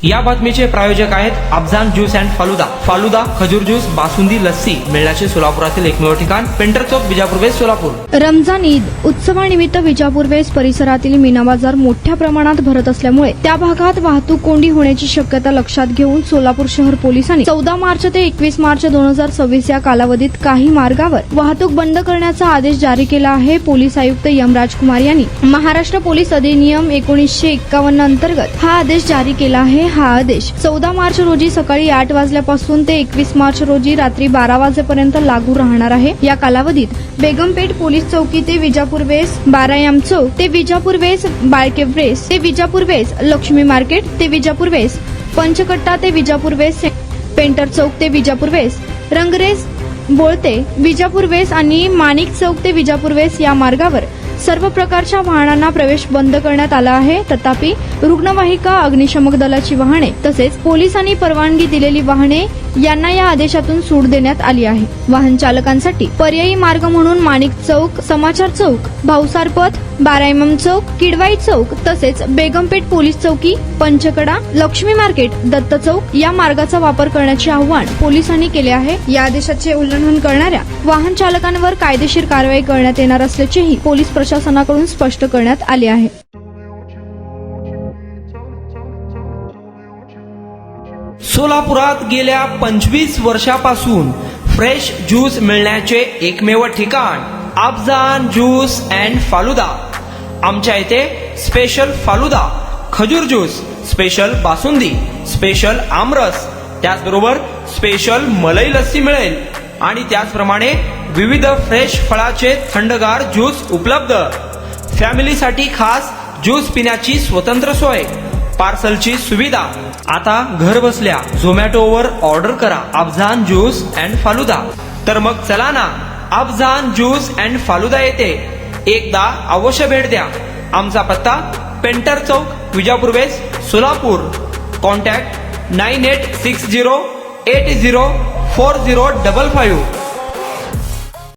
या बातमीचे प्रायोजक आहेत अफजान ज्यूस अँड फालुदा। फालुदा, खजूर ज्यूस, बासुंदी, लस्सी मिळण्याचे सोलापुरातील एकमेव ठिकाण पेंटर चौक, विजापूर वेस्ट, सोलापूर। रमजान ईद उत्सवानिमित्त विजापूर वेस्ट परिसरातील मीना बाजार मोठ्या प्रमाणात भरत असल्यामुळे त्या भागात वाहतूक कोंडी होण्याची शक्यता लक्षात घेऊन सोलापूर शहर पोलिसांनी 14 मार्च ते 21 मार्च 2026 या कालावधीत काही मार्गावर वाहतूक बंद करण्याचा आदेश जारी केला आहे। पोलीस आयुक्त एम राजकुमार यांनी महाराष्ट्र पोलीस अधिनियम 1951 अंतर्गत हा आदेश जारी केला आहे। हा आदेश 14 मार्च रोजी सकाळी 8 वाजल्यापासून ते 21 मार्च रोजी रात्री 12 वाजेपर्यंत लागू राहणार आहे। या कालावधीत बेगमपेठ पोलीस चौकी ते विजापूर वेस्ट, बारायाम चौक ते विजापूर वेस्ट, बाळकेब्रेस ते विजापूर वेस्ट, लक्ष्मी मार्केट ते विजापूर वेस्ट, पंचकट्टा ते विजापूर वेस्ट, पेंटर चौक ते विजापूर वेस्ट, रंगरेज बोळते विजापूर वेस्ट आणि माणिक चौक ते विजापूर वेस्ट या मार्गावर सर्व प्रकारच्या वाहनांना प्रवेश बंद करण्यात आला आहे। तथापि रुग्णवाहिका, अग्निशमक दलाची वाहने तसेच पोलिसांनी परवानगी दिलेली वाहने यांना या आदेशातून सूट देण्यात आली आहे। वाहन चालकांसाठी पर्यायी मार्ग म्हणून माणिक चौक, समाचार चौक, भाऊसार पथ, बारायमम चौक, किडवाई चौक तसेच बेगमपेठ पोलीस चौकी, पंचकडा, लक्ष्मी मार्केट, दत्त चौक या मार्गाचा वापर करण्याचे आवाहन पोलिसांनी केले आहे। या आदेशाचे उल्लंघन करणाऱ्या वाहन चालकांवर कायदेशीर कारवाई करण्यात येणार असल्याचेही पोलीस प्रशासनाकडून स्पष्ट करण्यात आले आहे। सोलापुरात गेल्या 25 वर्षापासून फ्रेश ज्यूस मिळण्याचे एकमेव ठिकाण अफजान ज्यूस अँड फालुदा। आमच्या इथे स्पेशल फालुदा, खजूर ज्यूस, स्पेशल बासुंदी, स्पेशल आमरस, त्याचबरोबर स्पेशल मलाई लस्सी मिळेल आणि त्याचप्रमाणे विविध फ्रेश फळाचे थंडगार ज्यूस उपलब्ध। फॅमिलीसाठी खास ज्यूस पिण्याची स्वतंत्र सोय, पार्सलची सुविधा। आता घर बसल्या झोमॅटोवर ऑर्डर करा अफजान ज्यूस अँड फालुदा। तर मग चला ना अफजान ज्यूस अँड फालुदा येथे एकदा अवश्य भेट द्या। आमचा पत्ता पेंटर चौक, विजापूर वेस्ट, सोलापूर। कॉन्टॅक्ट 9860804055।